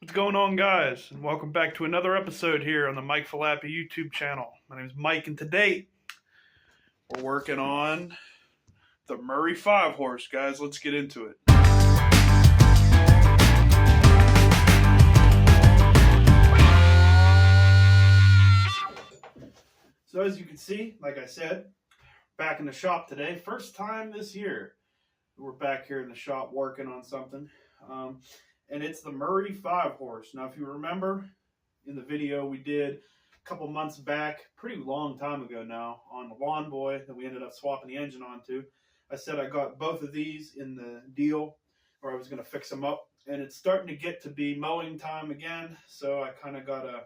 What's going on, guys? And welcome back to another episode here on the Mike Falappi YouTube channel. My name is Mike, and today we're working on the Murray 5-horse, guys. Let's get into it. So as you can see, like I said, back in the shop today. First time this year we're back here in the shop working on something. And it's the Murray 5-horse. Now, if you remember in the video we did a couple months back, pretty long time ago now, on the Lawn Boy that we ended up swapping the engine onto, I said I got both of these in the deal, or I was going to fix them up. And it's starting to get to be mowing time again, so I kind of got to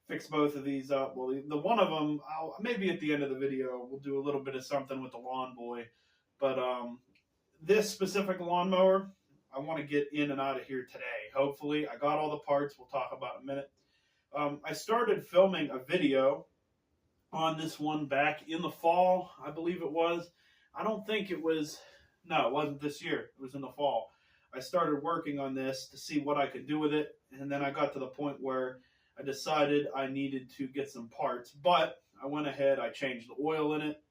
fix both of these up. Well, the one of them, maybe at the end of the video, we'll do a little bit of something with the Lawn Boy. But this specific lawnmower, I want to get in and out of here today. Hopefully, I got all the parts. We'll talk about in a minute. I started filming a video on this one back in the fall, I believe it was. I don't think it was, no, it wasn't this year. It was in the fall. I started working on this to see what I could do with it, and then I got to the point where I decided I needed to get some parts, but I went ahead, I changed the oil in it.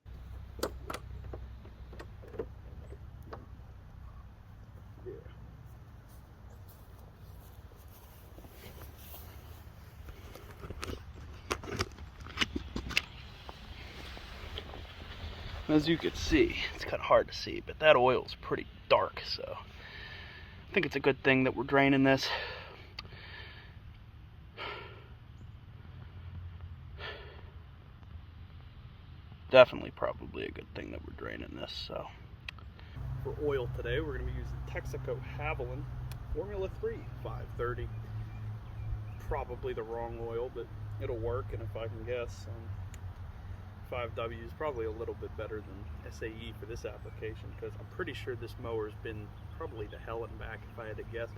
As you can see, it's kind of hard to see, but that oil is pretty dark, so I think it's a good thing that we're draining this. Definitely probably a good thing that we're draining this. So for oil today, we're going to be using Texaco Haviland Formula 3 530. Probably the wrong oil, but it'll work, and if I can guess, 5W is probably a little bit better than SAE for this application, because I'm pretty sure this mower's been probably to hell and back if I had to guess.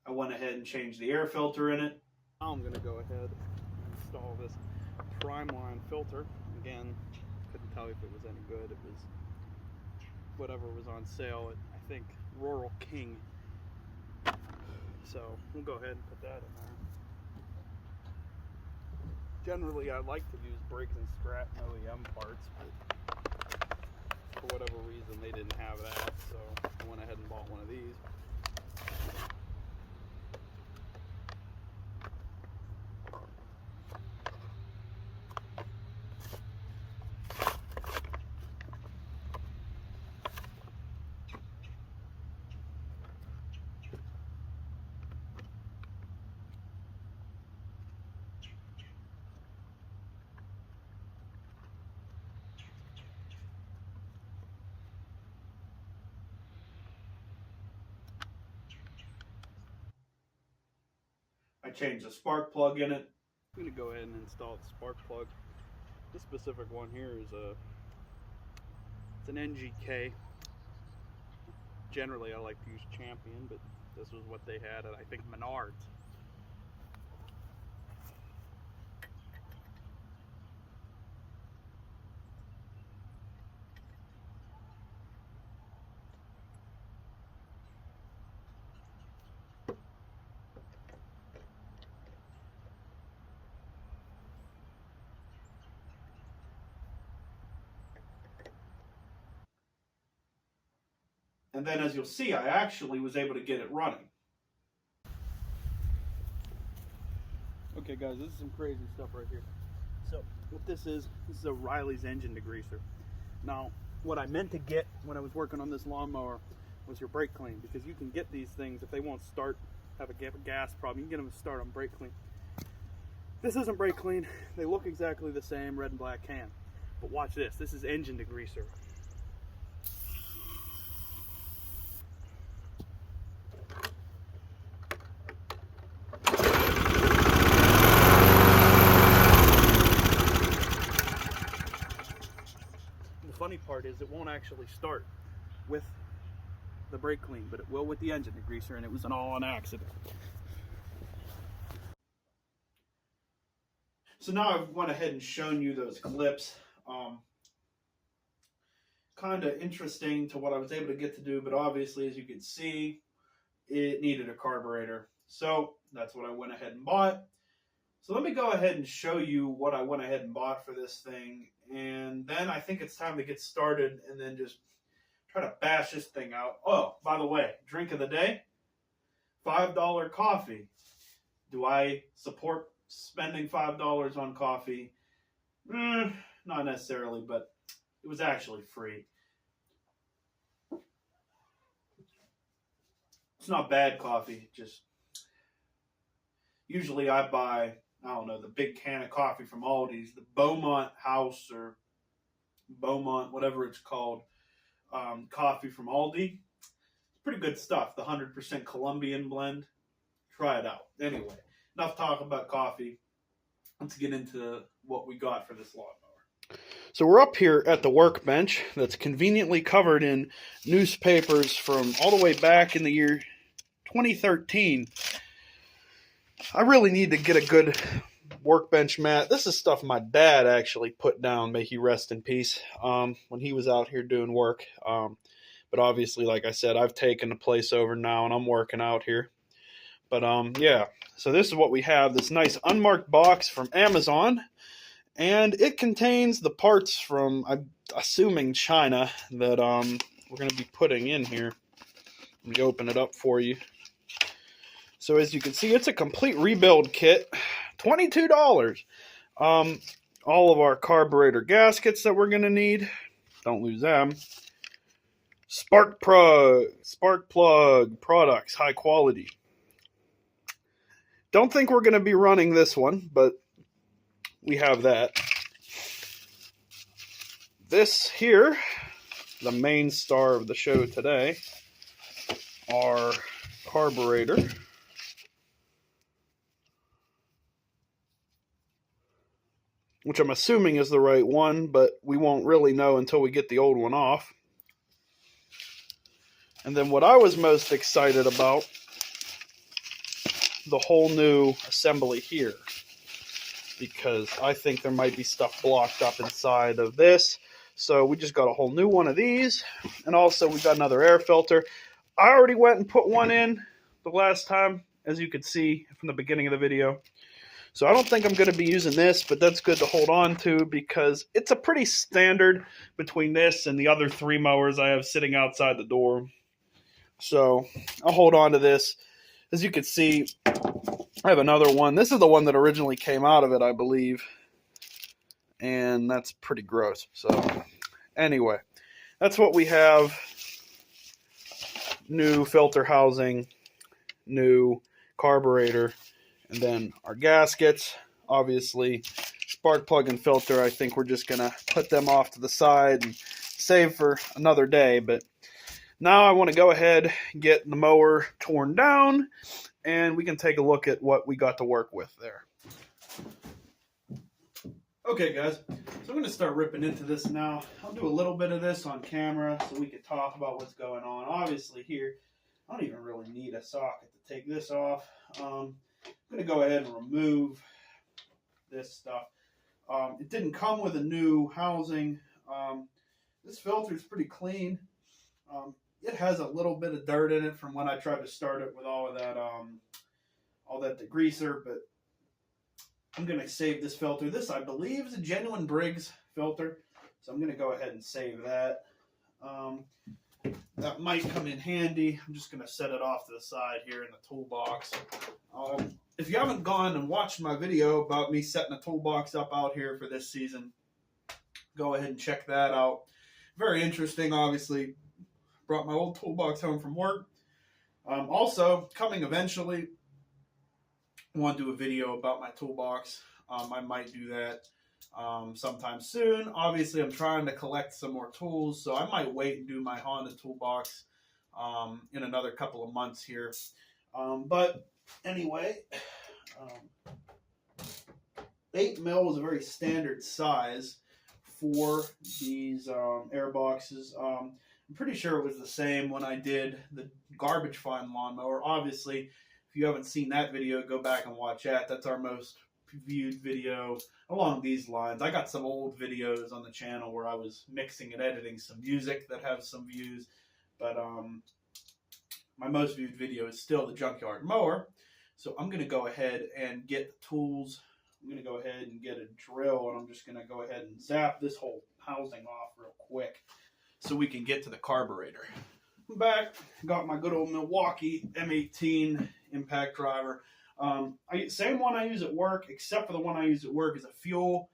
I went ahead and changed the air filter in it. Now I'm going to go ahead and install this prime line filter. Again, couldn't tell you if it was any good. It was whatever was on sale at, I think, Rural King. So we'll go ahead and put that in there. Generally, I like to use Briggs and Stratton OEM parts, but for whatever reason they didn't have that, so I went ahead and bought one of these. I changed the spark plug in it. I'm going to go ahead and install the spark plug. This specific one here is it's an NGK. Generally I like to use Champion, but this was what they had at, I think, Menards. And then, as you'll see, I actually was able to get it running. Okay guys, this is some crazy stuff right here. So what this is a Riley's engine degreaser. Now, what I meant to get when I was working on this lawnmower was your brake clean, because you can get these things, if they won't start, have a gas problem, you can get them to start on brake clean. This isn't brake clean. They look exactly the same, red and black can. But watch this. This is engine degreaser. Funny part is it won't actually start with the brake clean, but it will with the engine degreaser, and it was all an accident. So now I've went ahead and shown you those clips. kind of interesting to what I was able to get to do, but obviously, as you can see, it needed a carburetor. So that's what I went ahead and bought. So let me go ahead and show you what I went ahead and bought for this thing. And then I think it's time to get started and then just try to bash this thing out. Oh, by the way, drink of the day, $5 coffee. Do I support spending $5 on coffee? Not necessarily, but it was actually free. It's not bad coffee, just usually I buy, I don't know, the big can of coffee from Aldi's, the Beaumont House or Beaumont, whatever it's called, coffee from Aldi. It's pretty good stuff, the 100% Colombian blend. Try it out. Anyway, enough talk about coffee. Let's get into what we got for this lawnmower. So we're up here at the workbench that's conveniently covered in newspapers from all the way back in the year 2013. I really need to get a good workbench mat. This is stuff my dad actually put down, may he rest in peace, when he was out here doing work. But obviously, like I said, I've taken the place over now and I'm working out here. But yeah, so this is what we have, this nice unmarked box from Amazon. And it contains the parts from, I'm assuming, China that we're going to be putting in here. Let me open it up for you. So as you can see, it's a complete rebuild kit, $22. All of our carburetor gaskets that we're going to need. Don't lose them. Spark plug products, high quality. Don't think we're going to be running this one, but we have that. This here, the main star of the show today, our carburetor. Which I'm assuming is the right one, but we won't really know until we get the old one off. And then what I was most excited about, the whole new assembly here. Because I think there might be stuff blocked up inside of this. So we just got a whole new one of these. And also we got another air filter. I already went and put one in the last time, as you could see from the beginning of the video. So I don't think I'm going to be using this, but that's good to hold on to because it's a pretty standard between this and the other 3 mowers I have sitting outside the door. So I'll hold on to this. As you can see, I have another one. This is the one that originally came out of it, I believe. And that's pretty gross. So anyway, that's what we have. New filter housing, new carburetor, and then our gaskets. Obviously, spark plug and filter, I think we're just going to put them off to the side and save for another day. But now I want to go ahead and get the mower torn down, and we can take a look at what we got to work with there. Okay, guys, so I'm going to start ripping into this now. I'll do a little bit of this on camera so we can talk about what's going on. Obviously here, I don't even really need a socket to take this off. I'm going to go ahead and remove this stuff. It didn't come with a new housing. This filter is pretty clean. It has a little bit of dirt in it from when I tried to start it with all that degreaser, but I'm going to save this filter. This, I believe, is a genuine Briggs filter, so I'm going to go ahead and save that. That might come in handy. I'm just going to set it off to the side here in the toolbox. If you haven't gone and watched my video about me setting a toolbox up out here for this season, go ahead and check that out. Very interesting, obviously. Brought my old toolbox home from work. Also, coming eventually, I want to do a video about my toolbox. I might do that sometime soon. Obviously, I'm trying to collect some more tools, so I might wait and do my Honda toolbox in another couple of months here. But anyway, 8 mil is a very standard size for these air boxes. I'm pretty sure it was the same when I did the garbage fund lawnmower. Obviously, if you haven't seen that video, go back and watch that. That's our most viewed video along these lines. I got some old videos on the channel where I was mixing and editing some music that have some views, but my most viewed video is still the junkyard mower. So I'm going to go ahead and get the tools. I'm going to go ahead and get a drill, and I'm just going to go ahead and zap this whole housing off real quick so we can get to the carburetor. I'm back. Got my good old Milwaukee M18 impact driver. Same one I use at work, except for the one I use at work is a fuel.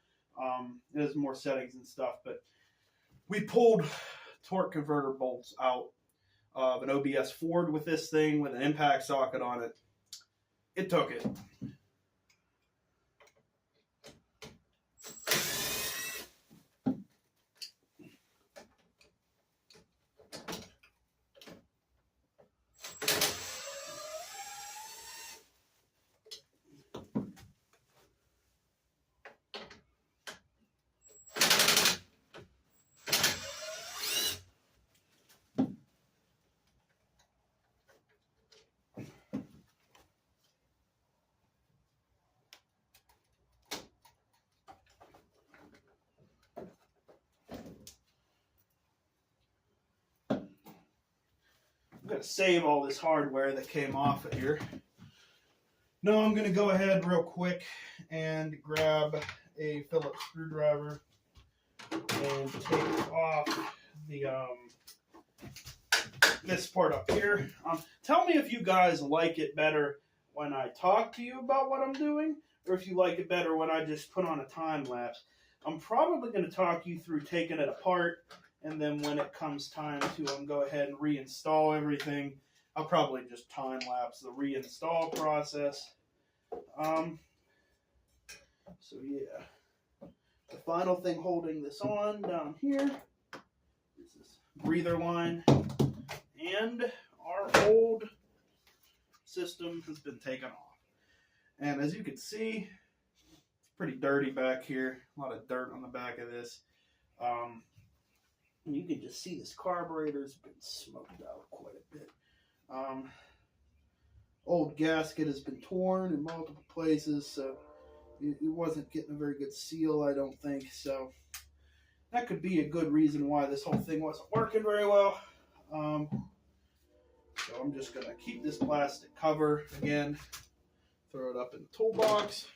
It has more settings and stuff, but we pulled torque converter bolts out of an OBS Ford with this thing with an impact socket on it. It took it. I'm going to save all this hardware that came off of here. Now I'm going to go ahead real quick and grab a Phillips screwdriver and take off the this part up here. Tell me if you guys like it better when I talk to you about what I'm doing, or if you like it better when I just put on a time lapse. I'm probably going to talk you through taking it apart, and then when it comes time to go ahead and reinstall everything, I'll probably just time lapse the reinstall process. So yeah, the final thing holding this on down here is this breather line, and our old system has been taken off. And as you can see, it's pretty dirty back here. A lot of dirt on the back of this. You can just see this carburetor's been smoked out quite a bit. Old gasket has been torn in multiple places, so it wasn't getting a very good seal, I don't think. So that could be a good reason why this whole thing wasn't working very well. So I'm just going to keep this plastic cover again, throw it up in the toolbox,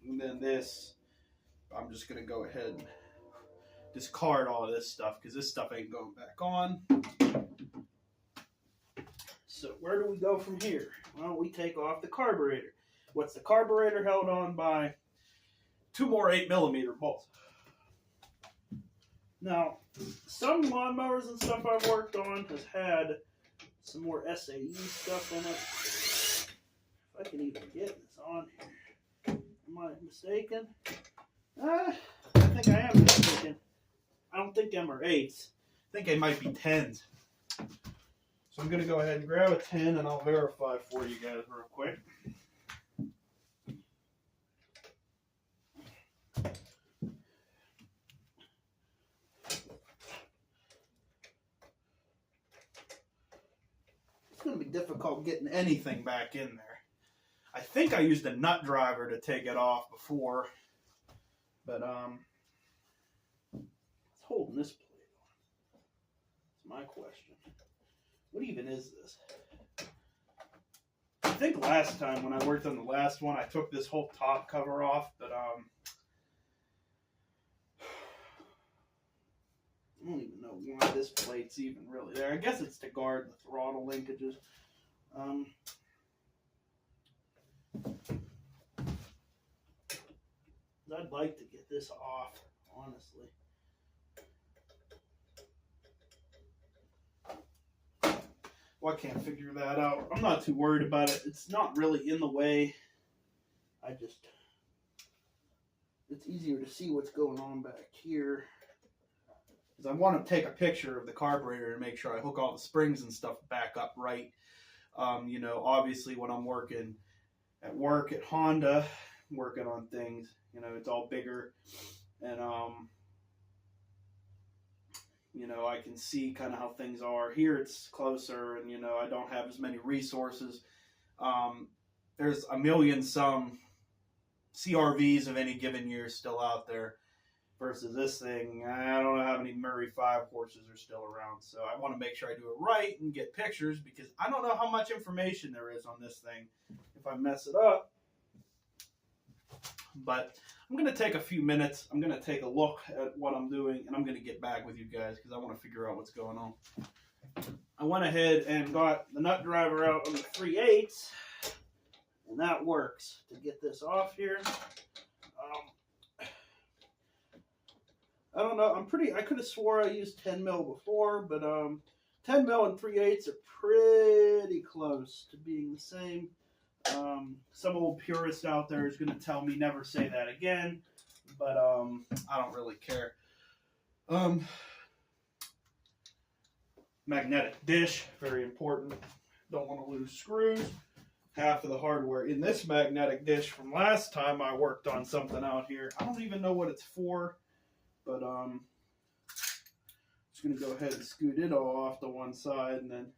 and then this, I'm just going to go ahead and discard all of this stuff because this stuff ain't going back on. So where do we go from here? Well, we take off the carburetor. What's the carburetor held on by? 2 more 8mm bolts. Now, some lawnmowers and stuff I've worked on has had some more SAE stuff in it. If I can even get this on here. Am I mistaken? I think I am mistaken. I don't think them are 8s. I think they might be 10s. So I'm going to go ahead and grab a 10 and I'll verify for you guys real quick. It's going to be difficult getting anything back in there. I think I used a nut driver to take it off before, but it's holding this plate on. That's my question. What even is this? I think last time when I worked on the last one, I took this whole top cover off, but I don't even know why this plate's even really there. I guess it's to guard the throttle linkages. I'd like to get this off, honestly. Well, I can't figure that out. I'm not too worried about it. It's not really in the way. It's easier to see what's going on back here. Because I want to take a picture of the carburetor and make sure I hook all the springs and stuff back up right. You know, obviously when I'm working at work at Honda, working on things, you know, it's all bigger. And, you know, I can see kind of how things are. Here it's closer and, you know, I don't have as many resources. There's a million some CRVs of any given year still out there. Versus this thing, I don't know how many Murray 5 horses are still around. So I want to make sure I do it right and get pictures, because I don't know how much information there is on this thing if I mess it up. But I'm going to take a few minutes. I'm going to take a look at what I'm doing, and I'm going to get back with you guys because I want to figure out what's going on. I went ahead and got the nut driver out on the 3/8, and that works. To get this off here, I don't know. I could have swore I used 10 mil before, but 10 mil and 3/8 are pretty close to being the same. Some old purist out there is going to tell me never say that again, but I don't really care. Magnetic dish, very important. Don't want to lose screws. Half of the hardware in this magnetic dish from last time I worked on something out here. I don't even know what it's for. But just going to go ahead and scoot it all off to one side and then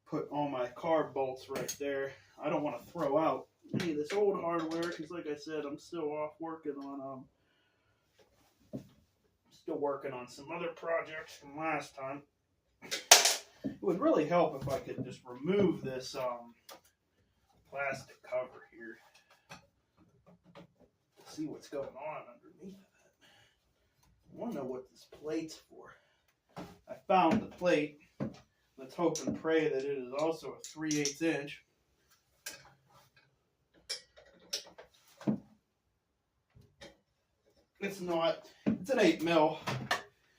put all my carb bolts right there. I don't want to throw out any of this old hardware because, like I said, I'm still off working on some other projects from last time. It would really help if I could just remove this plastic cover here to see what's going on underneath it. I want to know what this plate's for. I found the plate. Let's hope and pray that it is also a 3/8 inch. It's not. It's an 8 mil.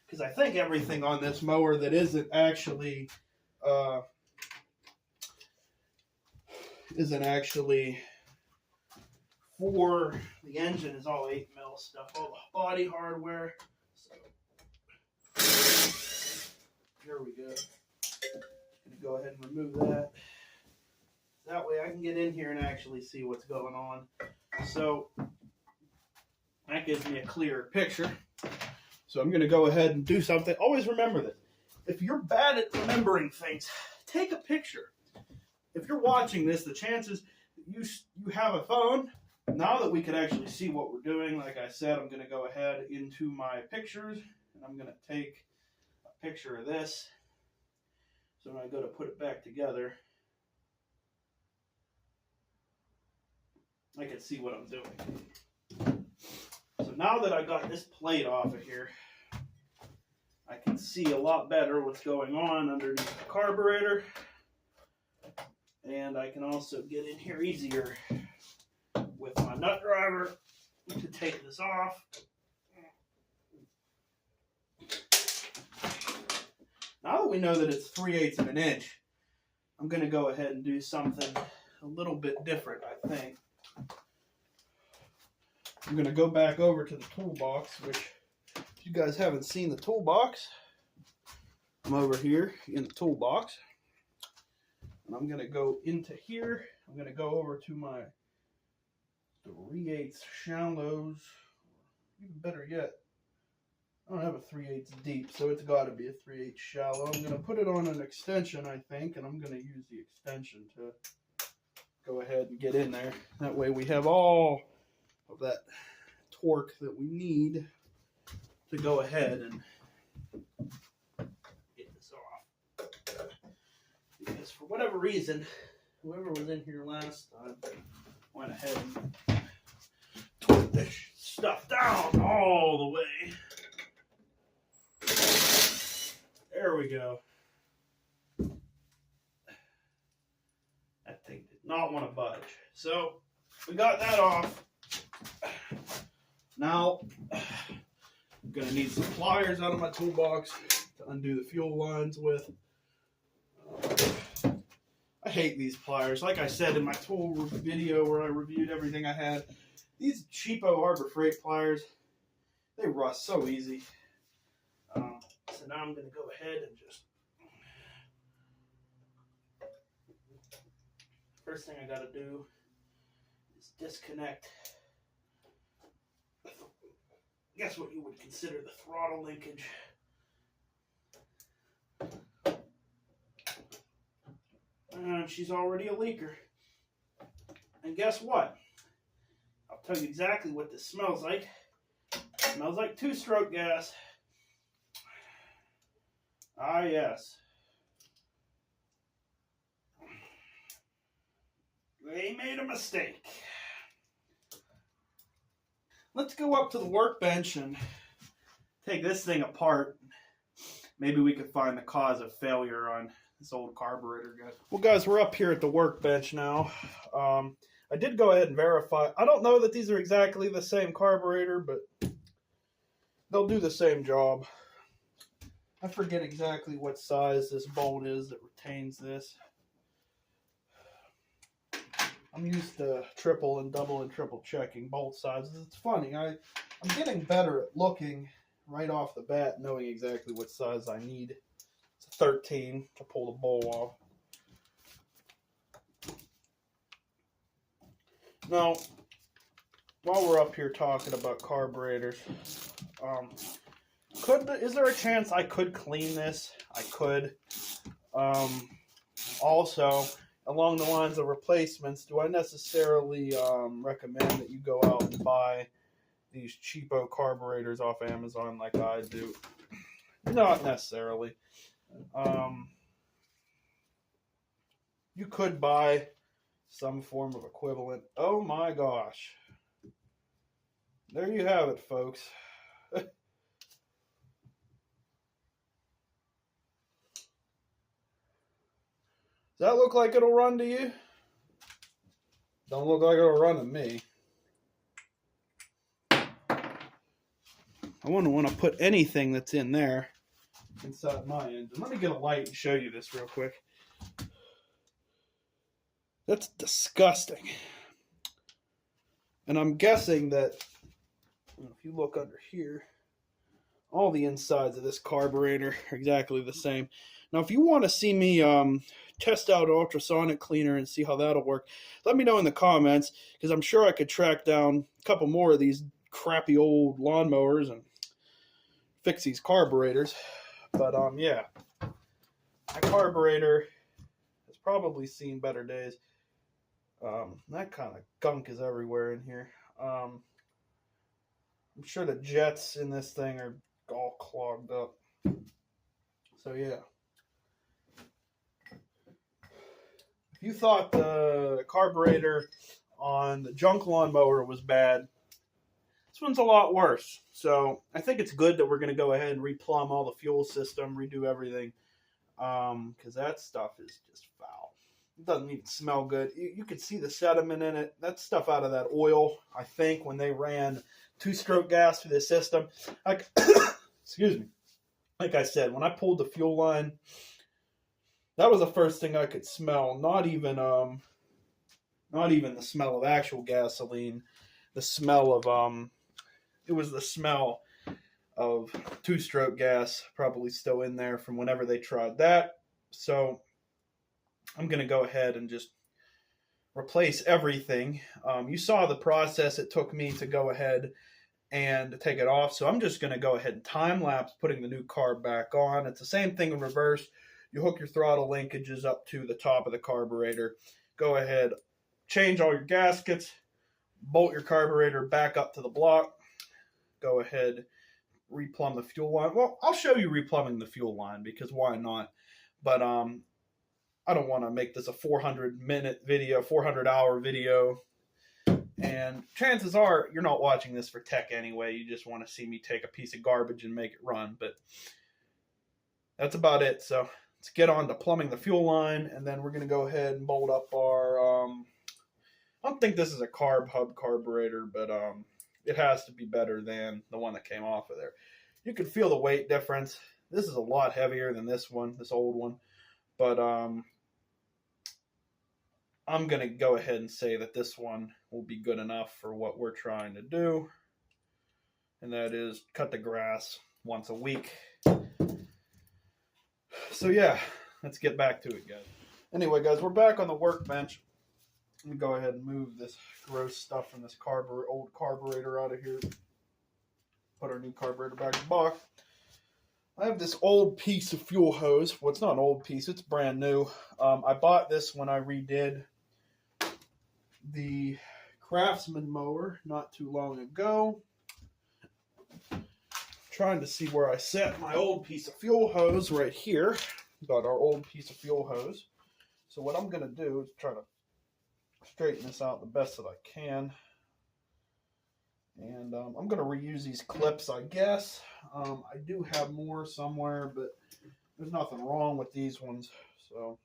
Because I think everything on this mower that isn't actually for the engine is all 8 mil stuff. All the body hardware. Here we go. Just going to go ahead and remove that. That way I can get in here and actually see what's going on. So that gives me a clearer picture. So I'm going to go ahead and do something. Always remember this. If you're bad at remembering things, take a picture. If you're watching this, the chances that you have a phone. Now that we can actually see what we're doing, like I said, I'm going to go ahead into my pictures, and I'm going to take a picture of this. So when I go to put it back together, I can see what I'm doing. So now that I got this plate off of here, I can see a lot better what's going on underneath the carburetor. And I can also get in here easier with my nut driver to take this off. Now that we know that it's 3/8 of an inch, I'm going to go ahead and do something a little bit different, I think. I'm going to go back over to the toolbox, which if you guys haven't seen the toolbox, I'm over here in the toolbox. And I'm going to go into here. I'm going to go over to my 3/8 shallows. Even better yet, I don't have a 3/8 deep, so it's got to be a 3/8 shallow. I'm going to put it on an extension, I think, and I'm going to use the extension to go ahead and get in there. That way we have all of that torque that we need to go ahead and get this off. Because for whatever reason, whoever was in here last time went ahead and tore this stuff down all the way. There we go. That thing did not want to budge. So we got that off. Now I'm going to need some pliers out of my toolbox to undo the fuel lines with. I hate these pliers. Like I said in my tool video where I reviewed everything I had, these cheapo Harbor Freight pliers, they rust so easy. So now I'm going to go ahead and just, first thing I got to do is disconnect, I guess what you would consider the throttle linkage. And she's already a leaker. And guess what? A I'll tell you exactly what this smells like. It smells like two-stroke gas. Ah, yes. They made a mistake. Let's go up to the workbench and take this thing apart. Maybe we could find the cause of failure on this old carburetor, guys. Well, guys, we're up here at the workbench now. I did go ahead and verify. I don't know that these are exactly the same carburetor, but they'll do the same job. I forget exactly what size this bolt is that retains this. I'm used to triple and double and triple checking bolt sizes. It's funny. I'm getting better at looking right off the bat, knowing exactly what size I need. It's a 13 to pull the bowl off. Now, while we're up here talking about carburetors, is there a chance I could clean this? I could. Also, along the lines of replacements, do I necessarily recommend that you go out and buy these cheapo carburetors off Amazon like I do? Not necessarily. You could buy some form of equivalent. Oh my gosh. There you have it, folks. Does that look like it'll run to you? Don't look like it'll run to me. I wouldn't want to put anything that's in there inside my engine. Let me get a light and show you this real quick. That's disgusting. And I'm guessing that if you look under here, all the insides of this carburetor are exactly the same. Now, if you want to see me test out an ultrasonic cleaner and see how that'll work, let me know in the comments, because I'm sure I could track down a couple more of these crappy old lawnmowers and fix these carburetors. But yeah, that carburetor has probably seen better days. That kind of gunk is everywhere in here. I'm sure the jets in this thing are all clogged up. So yeah. If you thought the carburetor on the junk lawnmower was bad, this one's a lot worse. So I think it's good that we're going to go ahead and replumb all the fuel system, redo everything, because that stuff is just foul. It doesn't even smell good. You can see the sediment in it. That's stuff out of that oil, I think, when they ran two-stroke gas through the system. Like, excuse me. Like I said, when I pulled the fuel line, that was the first thing I could smell. Not even the smell of actual gasoline. The smell of it was the smell of two-stroke gas, probably still in there from whenever they tried that. So I'm going to go ahead and just replace everything. You saw the process it took me to go ahead and take it off. So I'm just going to go ahead and time-lapse putting the new carb back on. It's the same thing in reverse. You hook your throttle linkages up to the top of the carburetor. Go ahead, change all your gaskets, bolt your carburetor back up to the block. Go ahead, replumb the fuel line. Well, I'll show you replumbing the fuel line, because why not? But I don't want to make this a 400-minute video, 400-hour video. And chances are you're not watching this for tech anyway. You just want to see me take a piece of garbage and make it run. But that's about it. So let's get on to plumbing the fuel line, and then we're going to go ahead and bolt up our, I don't think this is a carb hub carburetor, but it has to be better than the one that came off of there. You can feel the weight difference. This is a lot heavier than this one, this old one. But I'm going to go ahead and say that this one will be good enough for what we're trying to do. And that is cut the grass once a week. So yeah, let's get back to it, guys. Anyway, guys, we're back on the workbench. Let me go ahead and move this gross stuff from this old carburetor out of here. Put our new carburetor back in the box. I have this old piece of fuel hose. Well, it's not an old piece. It's brand new. I bought this when I redid the Craftsman mower not too long ago. Trying to see where I set my old piece of fuel hose right here. Got our old piece of fuel hose. So what I'm going to do is try to straighten this out the best that I can. And I'm going to reuse these clips, I guess. I do have more somewhere, but there's nothing wrong with these ones. So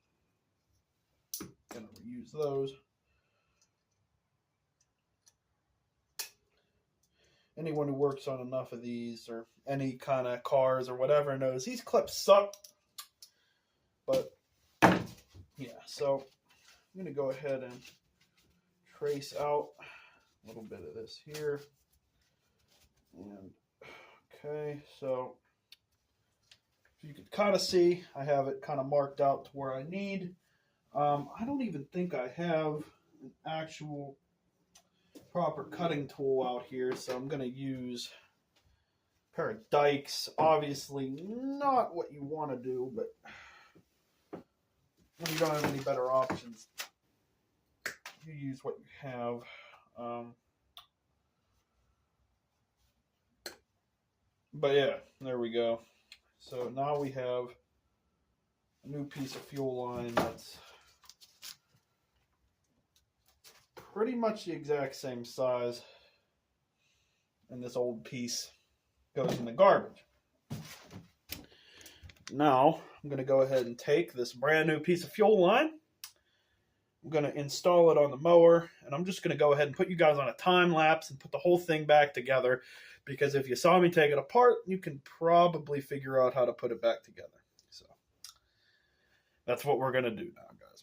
I'm going to reuse those. Anyone who works on enough of these or any kind of cars or whatever knows these clips suck. But yeah, so I'm going to go ahead and trace out a little bit of this here. And okay, so you can kind of see I have it kind of marked out to where I need. I don't even think I have an actual proper cutting tool out here, so I'm going to use a pair of dikes. Obviously not what you want to do, but when you don't have any better options, you use what you have. But yeah, there we go. So now we have a new piece of fuel line that's pretty much the exact same size, and this old piece goes in the garbage. Now I'm going to go ahead and take this brand new piece of fuel line. I'm going to install it on the mower, and I'm just going to go ahead and put you guys on a time lapse and put the whole thing back together, because if you saw me take it apart, you can probably figure out how to put it back together. So that's what we're going to do now, guys.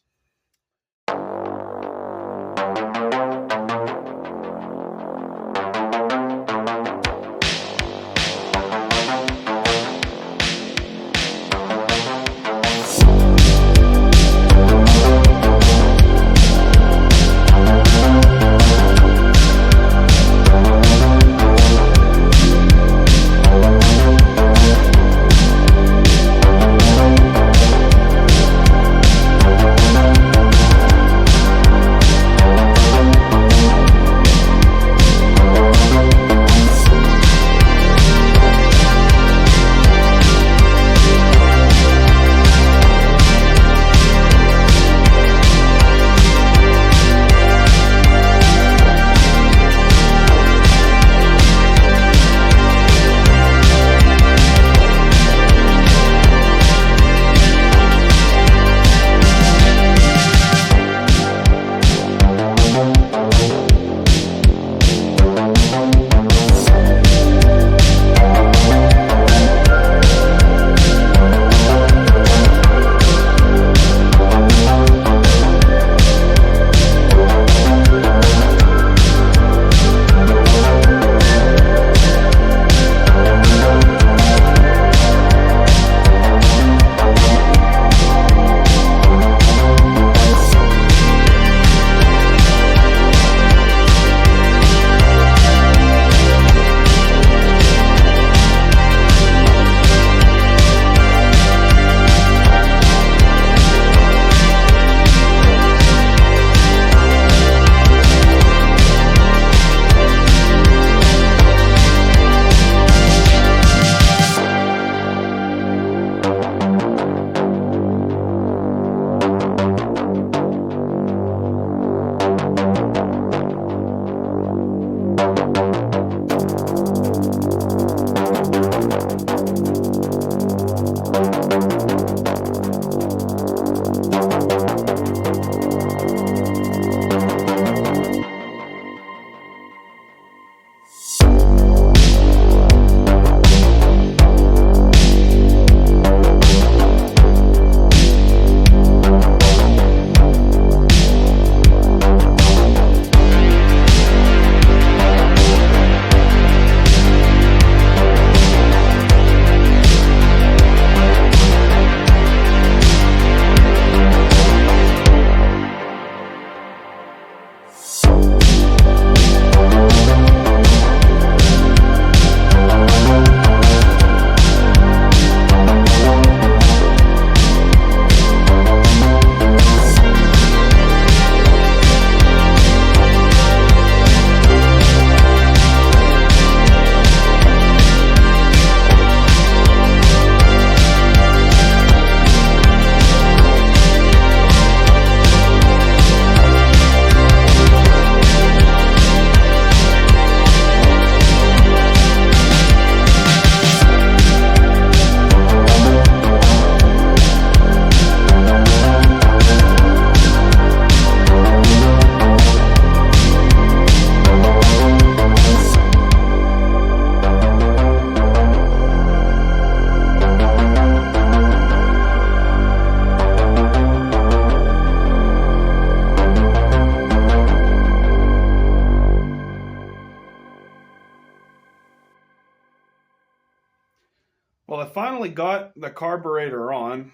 finally got the carburetor on.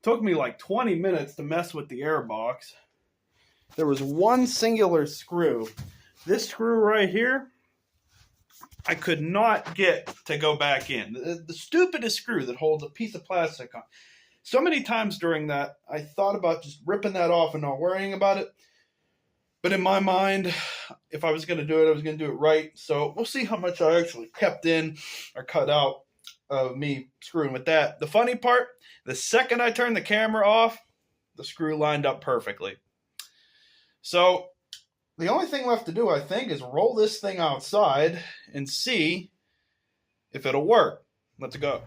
Took me like 20 minutes to mess with the air box. There was one singular screw. This screw right here, I could not get to go back in. The stupidest screw that holds a piece of plastic on. So many times during that, I thought about just ripping that off and not worrying about it. But in my mind, if I was going to do it, I was going to do it right. So we'll see how much I actually kept in or cut out of me screwing with that. The funny part, the second I turned the camera off, the screw lined up perfectly. So the only thing left to do, I think, is roll this thing outside and see if it'll work. Let's go.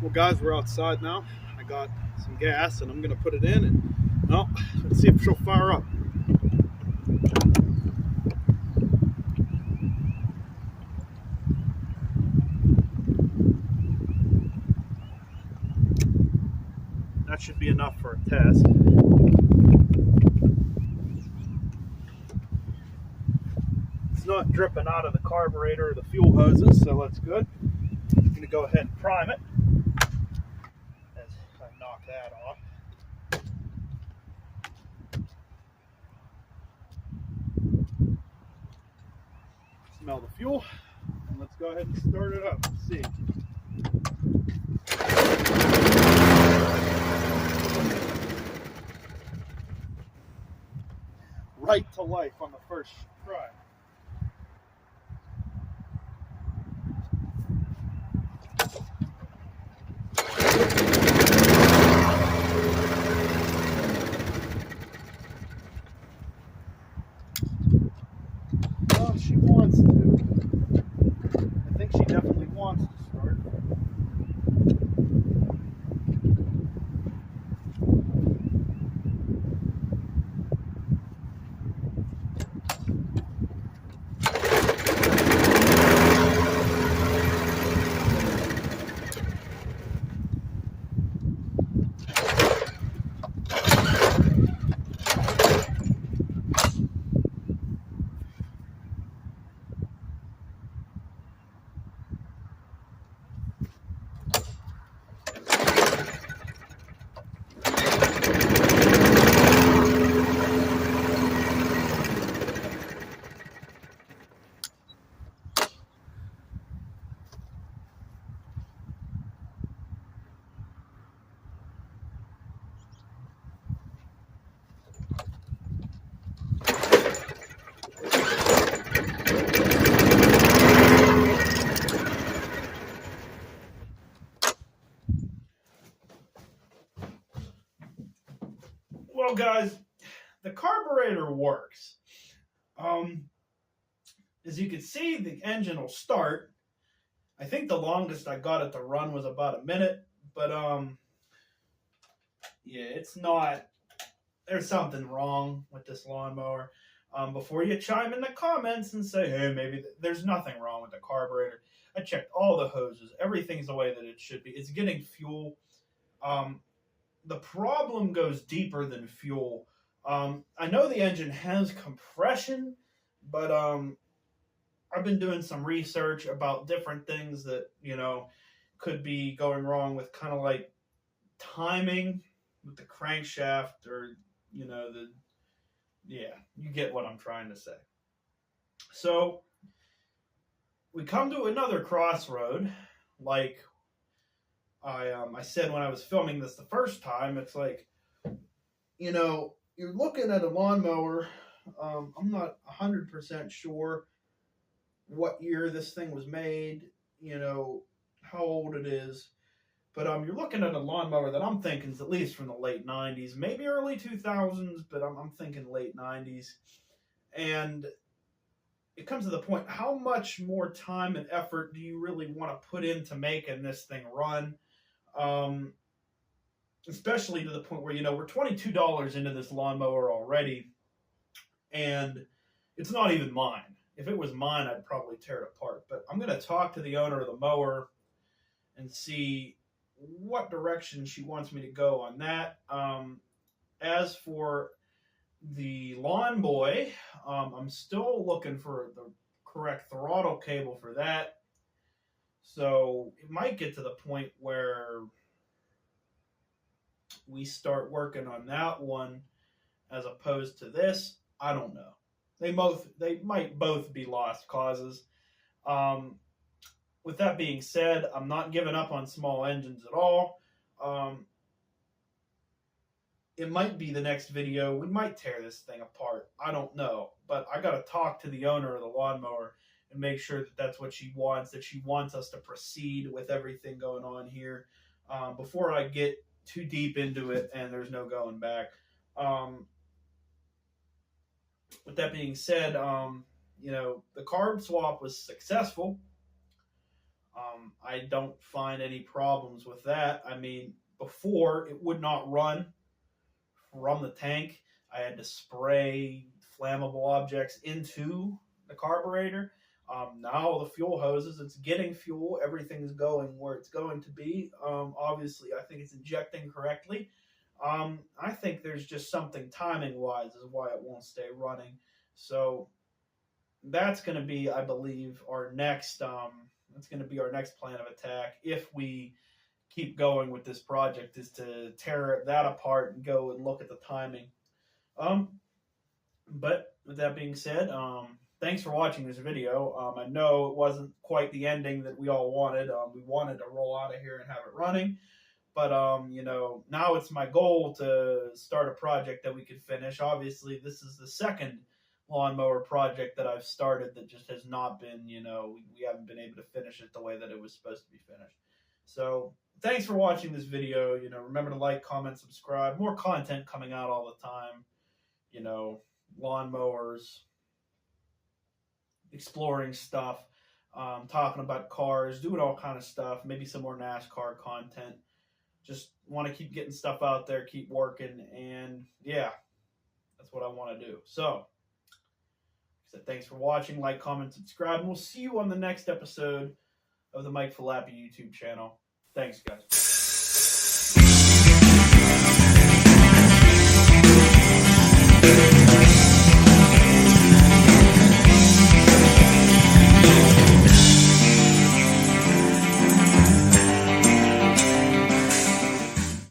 Well, guys, we're outside now. I got some gas, and I'm going to put it in, and well, let's see if she'll fire up. That should be enough for a test. It's not dripping out of the carburetor or the fuel hoses, so that's good. I'm going to go ahead and prime it as I knock that off. Smell the fuel, and let's go ahead and start it up. Let's see. Right to life on the first try. Well, she wants to. I think she definitely wants to start. Well, guys, the carburetor works. As you can see, the engine will start. I think the longest I got it to run was about a minute, but yeah, it's not. There's something wrong with this lawnmower. Before you chime in the comments and say, hey, maybe there's nothing wrong with the carburetor. I checked all the hoses. Everything's the way that it should be. It's getting fuel. The problem goes deeper than fuel. I know the engine has compression, but I've been doing some research about different things that, could be going wrong with kind of like timing with the crankshaft or, you get what I'm trying to say. So we come to another crossroad, like I said when I was filming this the first time. It's like, you're looking at a lawnmower. I'm not 100% sure what year this thing was made, how old it is. But you're looking at a lawnmower that I'm thinking is at least from the late 90s, maybe early 2000s, but I'm thinking late 90s. And it comes to the point, how much more time and effort do you really want to put into making this thing run? Especially to the point where, we're $22 into this lawnmower already, and it's not even mine. If it was mine, I'd probably tear it apart. But I'm going to talk to the owner of the mower and see what direction she wants me to go on that. As for the Lawn Boy, I'm still looking for the correct throttle cable for that. So it might get to the point where we start working on that one as opposed to this. I don't know. They might both be lost causes. Um, with that being said, I'm not giving up on small engines at all. It might be the next video. We might tear this thing apart. I don't know. But I got to talk to the owner of the lawnmower and make sure that that's what she wants, that she wants us to proceed with everything going on here before I get too deep into it and there's no going back. With that being said, the carb swap was successful. I don't find any problems with that. I mean, before it would not run from the tank. I had to spray flammable objects into the carburetor. Now the fuel hoses, it's getting fuel. Everything's going where it's going to be. Obviously, I think it's injecting correctly. I think there's just something timing-wise is why it won't stay running. So that's going to be, I believe, our next. That's going to be our next plan of attack if we keep going with this project, is to tear that apart and go and look at the timing. But with that being said, thanks for watching this video. I know it wasn't quite the ending that we all wanted. We wanted to roll out of here and have it running. But, now it's my goal to start a project that we could finish. Obviously, this is the second lawnmower project that I've started that just has not been, we haven't been able to finish it the way that it was supposed to be finished. So thanks for watching this video. Remember to like, comment, subscribe. More content coming out all the time. Lawnmowers, exploring stuff, talking about cars, doing all kind of stuff. Maybe some more NASCAR content. Just want to keep getting stuff out there, keep working, and yeah, that's what I want to do. So, thanks for watching. Like, comment, subscribe, and we'll see you on the next episode of the Mike Falappi YouTube channel. Thanks, guys.